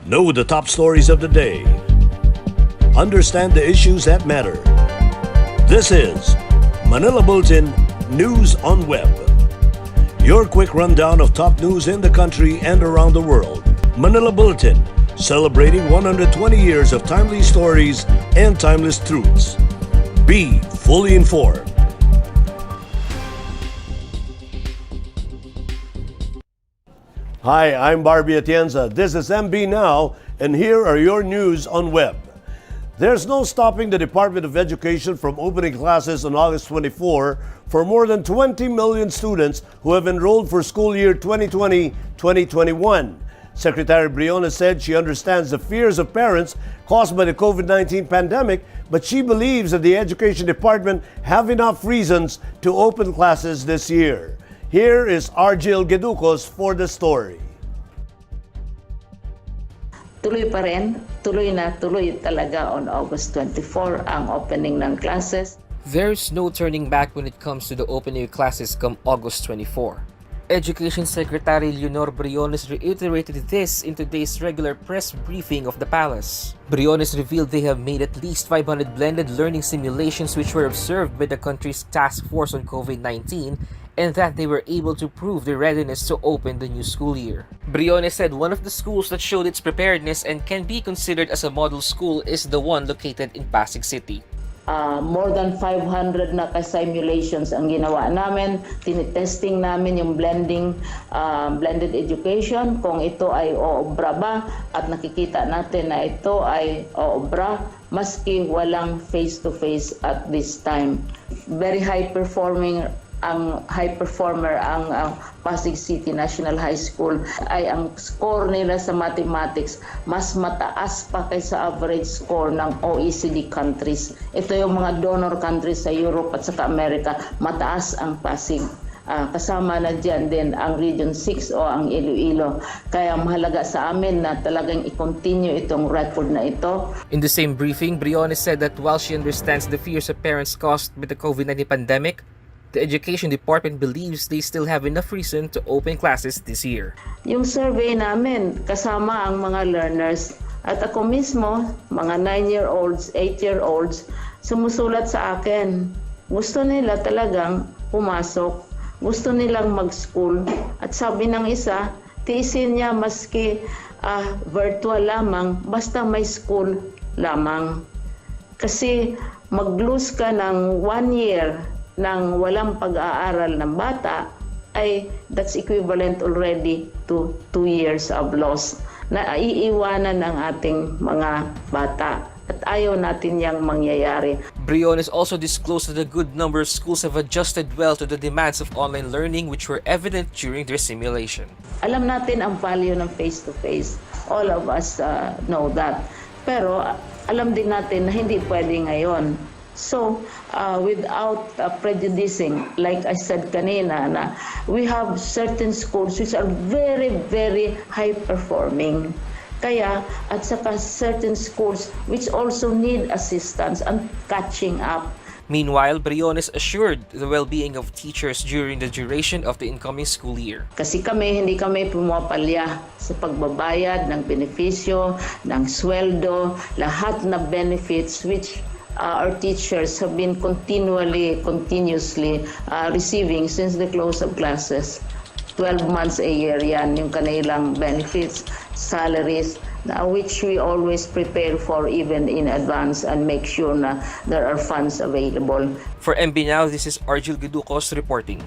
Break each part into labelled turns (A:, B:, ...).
A: Know the top stories of the day. Understand the issues that matter. This is Manila Bulletin News on Web. Your quick rundown of top news in the country and around the world. Manila Bulletin, celebrating 120 years of timely stories and timeless truths. Be fully informed. Hi, I'm Barbie Atienza. This is MB Now, and here are your news on web. There's no stopping the Department of Education from opening classes on August 24 for more than 20 million students who have enrolled for school year 2020-2021. Secretary Briones said she understands the fears of parents caused by the COVID-19 pandemic, but she believes that the Education Department have enough reasons to open classes this year. Here is Argel Geducos for the story.
B: Tuloy pa rin, tuloy talaga on August 24 ang opening ng classes.
C: There's no turning back when it comes to the opening of classes come August 24. Education Secretary Leonor Briones reiterated this in today's regular press briefing of the palace. Briones revealed they have made at least 500 blended learning simulations which were observed by the country's task force on COVID-19 and that they were able to prove their readiness to open the new school year. Briones said one of the schools that showed its preparedness and can be considered as a model school is the one located in Pasig City.
B: More than 500 na ka-simulations ang ginawa namin. Tinitesting namin yung blended education, kung ito ay oobra ba, at nakikita natin na ito ay oobra maski walang face-to-face at this time. Very high performer ang Pasig City National High School ay ang score nila sa mathematics mas mataas pa kaysa average score ng OECD countries. Ito yung mga donor countries sa Europe at sa Amerika, mataas ang Pasig. Kasama na dyan din ang Region 6 o ang Iloilo. Kaya mahalaga sa amin na talagang i-continue itong record na ito.
C: In the same briefing, Briones said that while she understands the fears of parents caused by the COVID-19 pandemic, the Education Department believes they still have enough reason to open classes this year.
B: Yung survey namin, kasama ang mga learners at ako mismo, mga 9-year-olds, 8-year-olds, sumusulat sa akin. Gusto nila talagang pumasok, gusto nilang mag-school. At sabi ng isa, tiisin niya maski virtual lamang, basta may school lamang. Kasi mag-lose ka ng 1 year nang walang pag-aaral ng bata, ay that's equivalent already to 2 years of loss na iiwanan ng ating mga bata. At ayaw natin yang mangyayari.
C: Briones also disclosed that a good number of schools have adjusted well to the demands of online learning which were evident during their simulation.
B: Alam natin ang value ng face-to-face. All of us know that. Pero alam din natin na hindi pwede ngayon. So, without prejudicing, like I said kanina, na we have certain schools which are very, very high-performing. Kaya, at saka certain schools which also need assistance and catching up.
C: Meanwhile, Briones assured the well-being of teachers during the duration of the incoming school year.
B: Kasi hindi kami pumapalya sa pagbabayad ng benepisyo, ng sweldo, lahat na benefits which our teachers have been continuously receiving since the close of classes. 12 months a year yan yung kanilang benefits, salaries, which we always prepare for even in advance and make sure na there are funds available.
C: For MB Now, this is Argel Geducos reporting.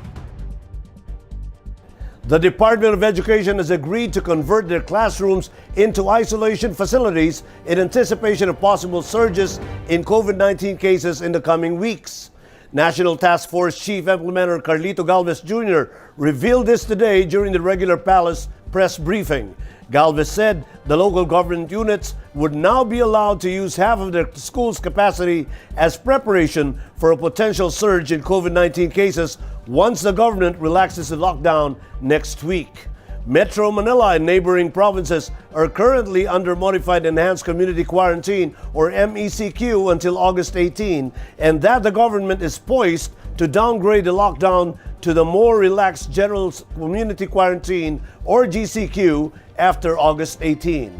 A: The Department of Education has agreed to convert their classrooms into isolation facilities in anticipation of possible surges in COVID-19 cases in the coming weeks. National Task Force Chief Implementer Carlito Galvez Jr. revealed this today during the regular palace press briefing. Galvez said the local government units would now be allowed to use half of their school's capacity as preparation for a potential surge in COVID-19 cases once the government relaxes the lockdown next week. Metro Manila and neighboring provinces are currently under modified enhanced community quarantine or MECQ until August 18, and that the government is poised to downgrade the lockdown to the more relaxed general community quarantine or GCQ after August 18.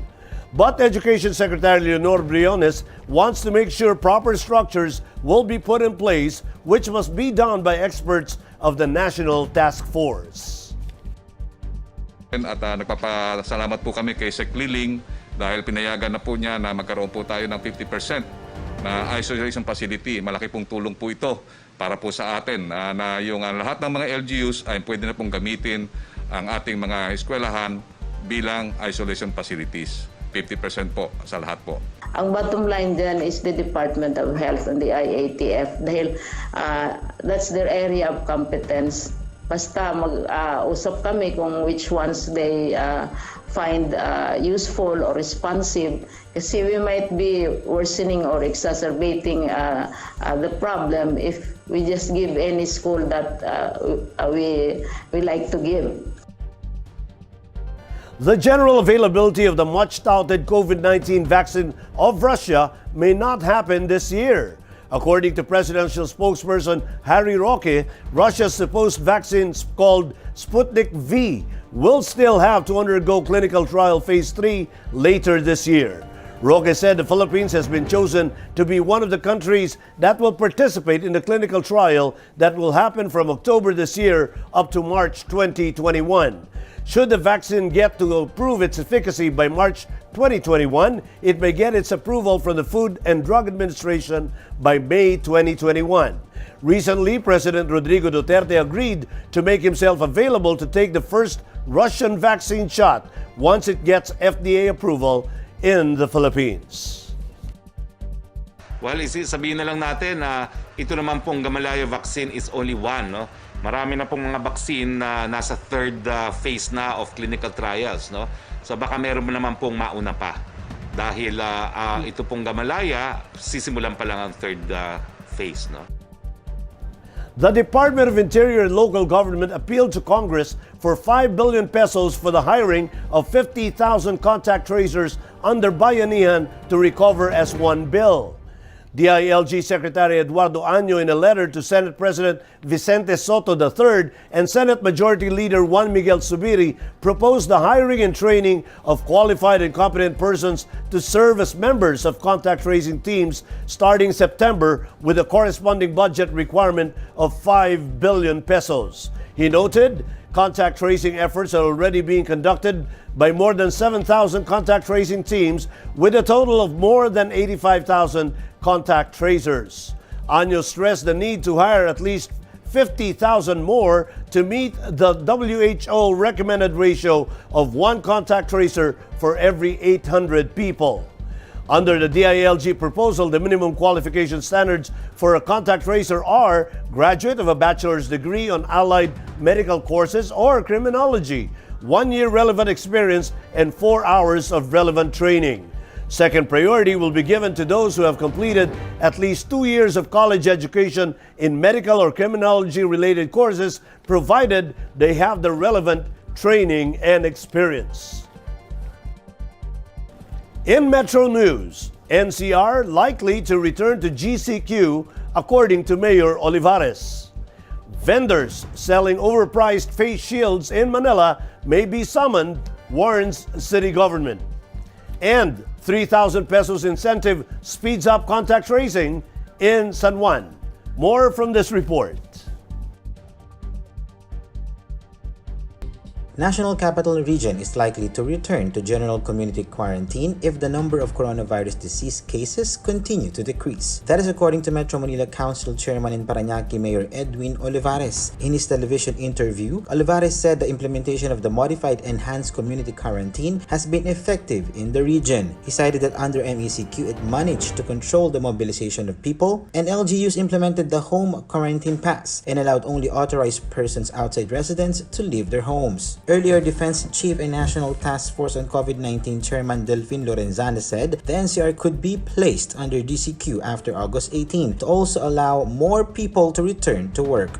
A: But Education Secretary Leonor Briones wants to make sure proper structures will be put in place, which must be done by experts of the National Task Force.
D: At nagpapasalamat po kami kay Sec Liling dahil pinayagan na po niya na magkaroon po tayo ng 50% na isolation facility. Malaki pong tulong po ito para po sa atin na yung lahat ng mga LGUs ay pwede na pong gamitin ang ating mga eskwelahan bilang isolation facilities. 50% po sa lahat po.
B: Ang bottom line dyan is the Department of Health and the IATF dahil that's their area of competence. Basta mag-usap kami kung which ones they find useful or responsive kasi we might be worsening or exacerbating the problem if we just give any school that we like to give.
A: The general availability of the much-touted COVID-19 vaccine of Russia may not happen this year. According to presidential spokesperson Harry Roque, Russia's supposed vaccine called Sputnik V will still have to undergo clinical trial phase 3 later this year. Roque said the Philippines has been chosen to be one of the countries that will participate in the clinical trial that will happen from October this year up to March 2021. Should the vaccine get to prove its efficacy by March 2021, it may get its approval from the Food and Drug Administration by May 2021. Recently, President Rodrigo Duterte agreed to make himself available to take the first Russian vaccine shot once it gets FDA approval in the Philippines.
E: Well, sabihin na lang natin na ito naman pong Gamaleya vaccine is only one, no? Marami na pong mga vaccine na nasa third phase na of clinical trials, no? So baka meron mo naman pong mauna pa. Dahil ito pong Gamaleya, sisimulan pa lang ang third phase, no?
A: The Department of Interior and Local Government appealed to Congress for 5 billion pesos for the hiring of 50,000 contact tracers under Bayanihan to recover as one bill. DILG Secretary Eduardo Año, in a letter to Senate President Vicente Sotto III and Senate Majority Leader Juan Miguel Zubiri, proposed the hiring and training of qualified and competent persons to serve as members of contact tracing teams starting September with a corresponding budget requirement of 5 billion pesos. He noted contact tracing efforts are already being conducted by more than 7,000 contact tracing teams with a total of more than 85,000 contact tracers. Año stressed the need to hire at least 50,000 more to meet the WHO recommended ratio of one contact tracer for every 800 people. Under the DILG proposal, the minimum qualification standards for a contact tracer are graduate of a bachelor's degree on allied medical courses or criminology, 1 year relevant experience, and 4 hours of relevant training. Second priority will be given to those who have completed at least 2 years of college education in medical or criminology-related courses, provided they have the relevant training and experience. In Metro News, NCR likely to return to GCQ according to Mayor Olivares. Vendors selling overpriced face shields in Manila may be summoned, warns city government. And 3,000 pesos incentive speeds up contact tracing in San Juan. More from this report.
F: National Capital Region is likely to return to general community quarantine if the number of coronavirus disease cases continue to decrease. That is according to Metro Manila Council Chairman in Parañaque, Mayor Edwin Olivares. In his television interview, Olivares said the implementation of the modified enhanced community quarantine has been effective in the region. He cited that under MECQ, it managed to control the mobilization of people, and LGUs implemented the home quarantine pass and allowed only authorized persons outside residence to leave their homes. Earlier, Defense Chief and National Task Force on COVID-19 Chairman Delfin Lorenzana said the NCR could be placed under DCQ after August 18 to also allow more people to return to work.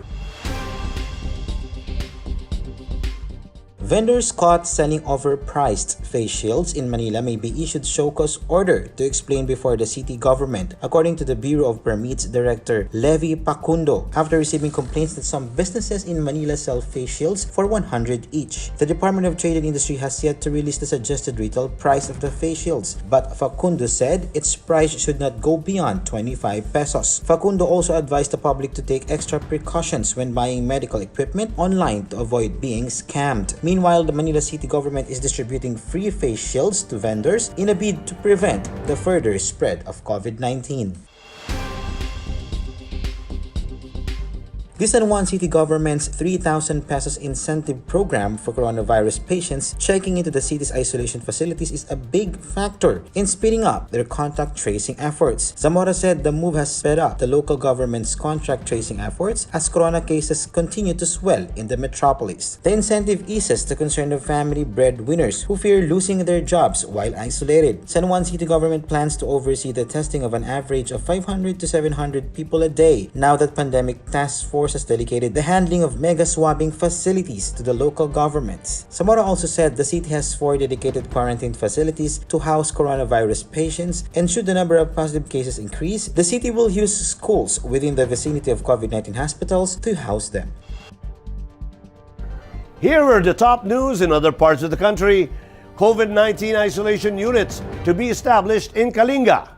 F: Vendors caught selling overpriced face shields in Manila may be issued show cause order to explain before the city government, according to the Bureau of Permits Director Levi Pacundo, after receiving complaints that some businesses in Manila sell face shields for 100 each. The Department of Trade and Industry has yet to release the suggested retail price of the face shields, but Facundo said its price should not go beyond 25 pesos. Facundo also advised the public to take extra precautions when buying medical equipment online to avoid being scammed. Meanwhile, the Manila City government is distributing free face shields to vendors in a bid to prevent the further spread of COVID-19. The San Juan City government's 3,000 pesos incentive program for coronavirus patients checking into the city's isolation facilities is a big factor in speeding up their contact tracing efforts. Zamora said the move has sped up the local government's contact tracing efforts as corona cases continue to swell in the metropolis. The incentive eases the concern of family breadwinners who fear losing their jobs while isolated. San Juan City government plans to oversee the testing of an average of 500 to 700 people a day now that pandemic task force has delegated the handling of mega swabbing facilities to the local governments. Zamora also said the city has 4 dedicated quarantine facilities to house coronavirus patients, and should the number of positive cases increase, the city will use schools within the vicinity of COVID-19 hospitals to house them.
A: Here are the top news in other parts of the country. COVID-19 isolation units to be established in Kalinga.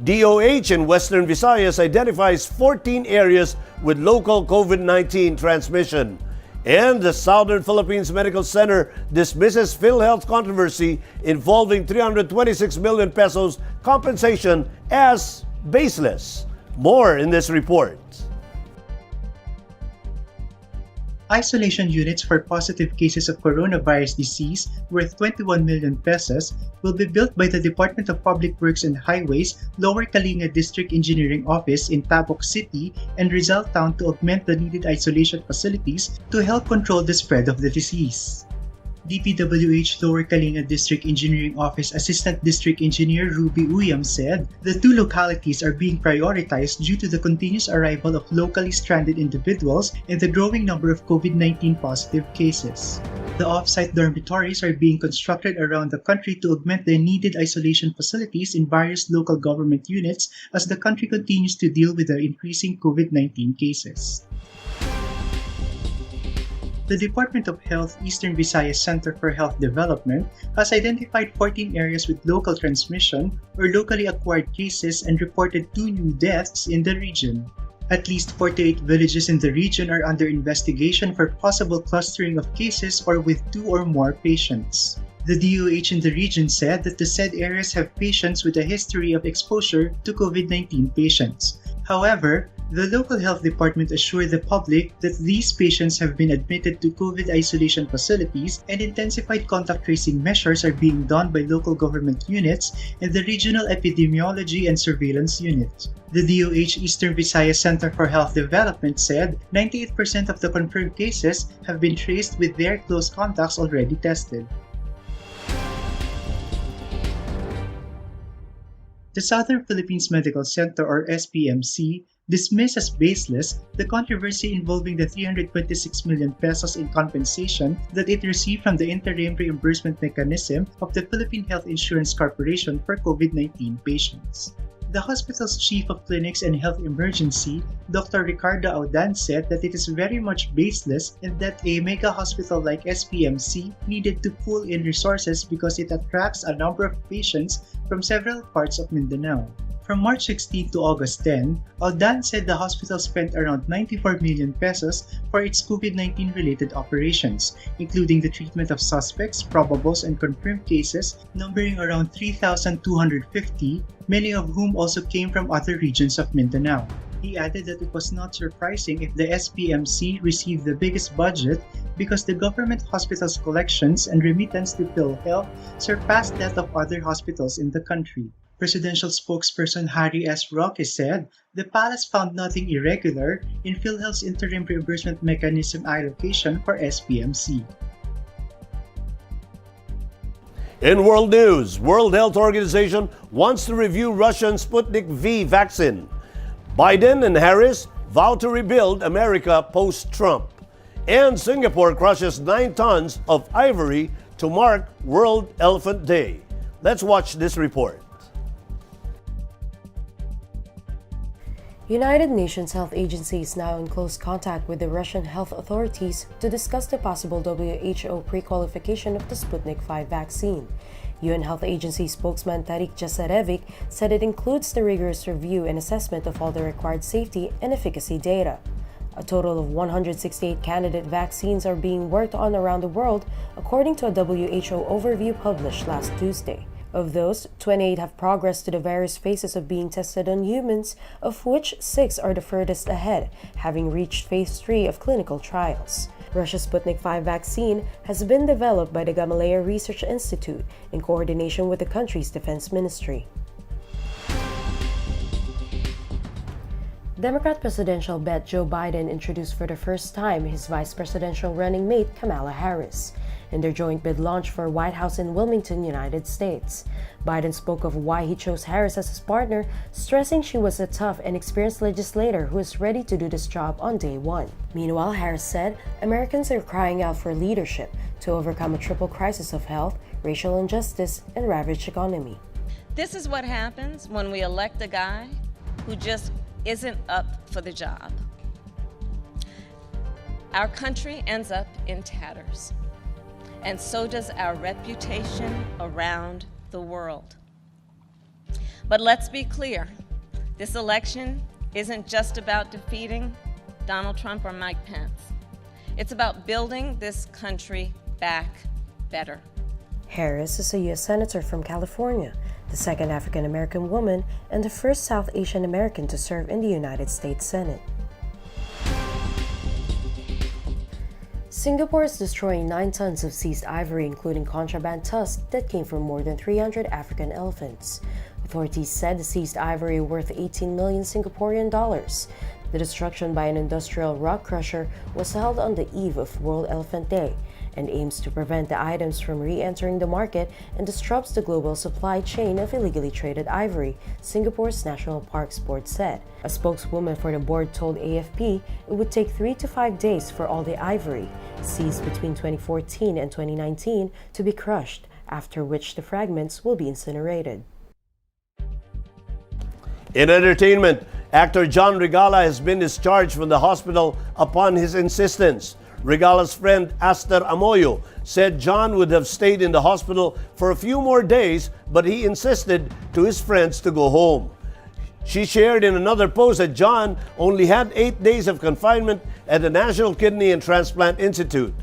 A: DOH in Western Visayas identifies 14 areas with local COVID-19 transmission. And the Southern Philippines Medical Center dismisses PhilHealth controversy involving 326 million pesos compensation as baseless. More in this report.
G: Isolation units for positive cases of coronavirus disease worth 21 million pesos will be built by the Department of Public Works and Highways Lower Kalinga District Engineering Office in Tabuk City and Rizal Town to augment the needed isolation facilities to help control the spread of the disease. DPWH Lower Kalinga District Engineering Office Assistant District Engineer Ruby Uyam said the 2 localities are being prioritized due to the continuous arrival of locally stranded individuals and the growing number of COVID-19 positive cases. The off-site dormitories are being constructed around the country to augment the needed isolation facilities in various local government units as the country continues to deal with the increasing COVID-19 cases. The Department of Health Eastern Visayas Center for Health Development has identified 14 areas with local transmission or locally acquired cases and reported 2 new deaths in the region. At least 48 villages in the region are under investigation for possible clustering of cases or with 2 or more patients. The DOH in the region said that the said areas have patients with a history of exposure to COVID-19 patients. However, the local health department assured the public that these patients have been admitted to COVID isolation facilities and intensified contact tracing measures are being done by local government units and the Regional Epidemiology and Surveillance Unit. The DOH Eastern Visayas Center for Health Development said 98% of the confirmed cases have been traced with their close contacts already tested. The Southern Philippines Medical Center or SPMC dismissed as baseless the controversy involving the 326 million pesos in compensation that it received from the interim reimbursement mechanism of the Philippine Health Insurance Corporation for COVID-19 patients. The hospital's chief of clinics and health emergency, Dr. Ricardo Audan, said that it is very much baseless and that a mega hospital like SPMC needed to pull in resources because it attracts a number of patients from several parts of Mindanao. From March 16 to August 10, Audan said the hospital spent around 94 million pesos for its COVID-19 related operations, including the treatment of suspects, probables, and confirmed cases numbering around 3,250, many of whom also came from other regions of Mindanao. He added that it was not surprising if the SPMC received the biggest budget because the government hospital's collections and remittance to PhilHealth surpassed that of other hospitals in the country. Presidential spokesperson Harry S. Roque said the palace found nothing irregular in PhilHealth's interim reimbursement mechanism allocation for SPMC.
A: In world news, World Health Organization wants to review Russian Sputnik V vaccine. Biden and Harris vow to rebuild America post-Trump. And Singapore crushes 9 tons of ivory to mark World Elephant Day. Let's watch this report.
H: United Nations Health Agency is now in close contact with the Russian health authorities to discuss the possible WHO pre-qualification of the Sputnik V vaccine. UN Health Agency spokesman Tarik Jasarevic said it includes the rigorous review and assessment of all the required safety and efficacy data. A total of 168 candidate vaccines are being worked on around the world, according to a WHO overview published last Tuesday. Of those, 28 have progressed to the various phases of being tested on humans, of which 6 are the furthest ahead, having reached phase 3 of clinical trials. Russia's Sputnik V vaccine has been developed by the Gamaleya Research Institute in coordination with the country's defense ministry. Democrat presidential bet Joe Biden introduced for the first time his vice presidential running mate Kamala Harris in their joint bid launch for White House in Wilmington, United States. Biden spoke of why he chose Harris as his partner, stressing she was a tough and experienced legislator who is ready to do this job on day one. Meanwhile, Harris said Americans are crying out for leadership to overcome a triple crisis of health, racial injustice, and ravaged economy.
I: This is what happens when we elect a guy who just isn't up for the job. Our country ends up in tatters, and so does our reputation around the world. But let's be clear, this election isn't just about defeating Donald Trump or Mike Pence. It's about building this country back better.
H: Harris is a U.S. Senator from California, the second African-American woman and the first South Asian American to serve in the United States Senate. Singapore is destroying 9 tons of seized ivory, including contraband tusks that came from more than 300 African elephants. Authorities said the seized ivory worth 18 million Singaporean dollars. The destruction by an industrial rock crusher was held on the eve of World Elephant Day and aims to prevent the items from re-entering the market and disrupts the global supply chain of illegally traded ivory, Singapore's National Parks Board said. A spokeswoman for the board told AFP it would take 3 to 5 days for all the ivory, seized between 2014 and 2019, to be crushed, after which the fragments will be incinerated.
A: In entertainment, actor John Regala has been discharged from the hospital upon his insistence. Regala's friend Aster Amoyo said John would have stayed in the hospital for a few more days, but he insisted to his friends to go home. She shared in another post that John only had 8 days of confinement at the National Kidney and Transplant Institute.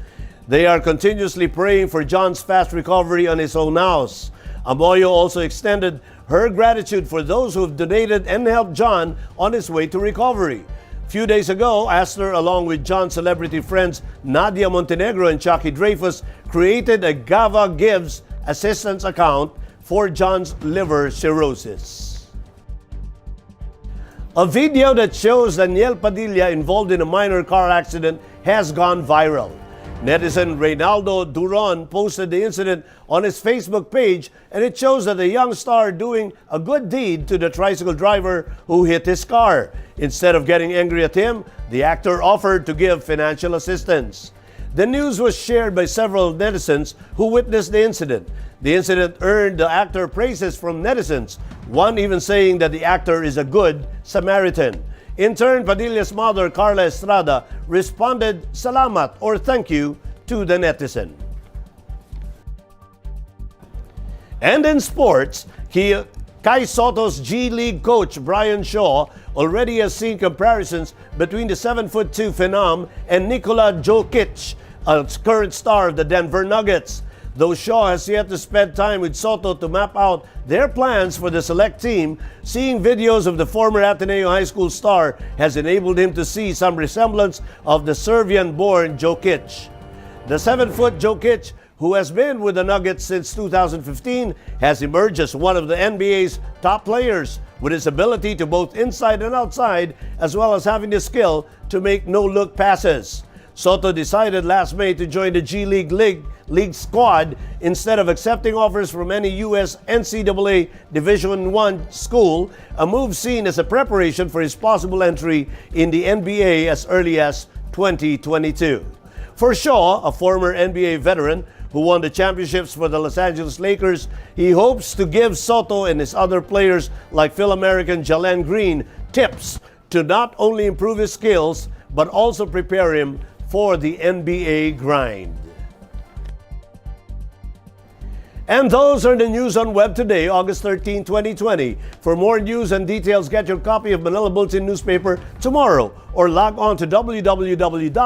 A: They are continuously praying for John's fast recovery on his own house. Amoyo also extended her gratitude for those who have donated and helped John on his way to recovery. A few days ago, Aster, along with John's celebrity friends Nadia Montenegro and Chucky Dreyfus, created a Gava Gives assistance account for John's liver cirrhosis. A video that shows Daniel Padilla involved in a minor car accident has gone viral. Netizen Reynaldo Duron posted the incident on his Facebook page, and it shows that the young star doing a good deed to the tricycle driver who hit his car. Instead of getting angry at him, the actor offered to give financial assistance. The news was shared by several netizens who witnessed the incident. The incident earned the actor praises from netizens, one even saying that the actor is a good Samaritan. In turn, Padilla's mother, Carla Estrada, responded salamat or thank you to the netizen. And in sports, Kai Sotto's G League coach Brian Shaw already has seen comparisons between the 7'2" phenom and Nikola Jokic, a current star of the Denver Nuggets. Though Shaw has yet to spend time with Sotto to map out their plans for the select team, seeing videos of the former Ateneo High School star has enabled him to see some resemblance of the Serbian-born Jokic. The 7-foot Jokic, who has been with the Nuggets since 2015, has emerged as one of the NBA's top players, with his ability to both inside and outside, as well as having the skill to make no-look passes. Sotto decided last May to join the G League squad instead of accepting offers from any U.S. NCAA Division I school, a move seen as a preparation for his possible entry in the NBA as early as 2022. For Shaw, a former NBA veteran who won the championships for the Los Angeles Lakers, he hopes to give Sotto and his other players like Phil-American Jalen Green tips to not only improve his skills but also prepare him for the NBA grind. And those are the news on web today, August 13, 2020. For more news and details, get your copy of Manila Bulletin newspaper tomorrow or log on to www.mb.com.ph.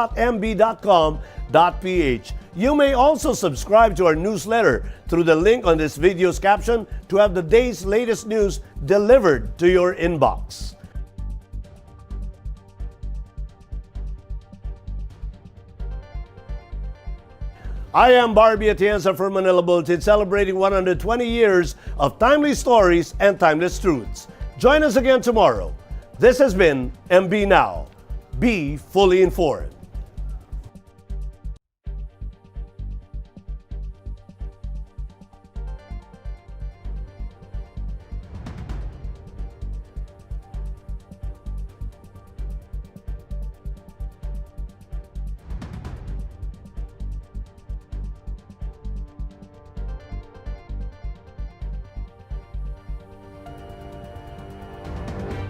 A: You may also subscribe to our newsletter through the link on this video's caption to have the day's latest news delivered to your inbox. I am Barbie Atienza for Manila Bulletin, celebrating 120 years of timely stories and timeless truths. Join us again tomorrow. This has been MB Now. Be fully informed.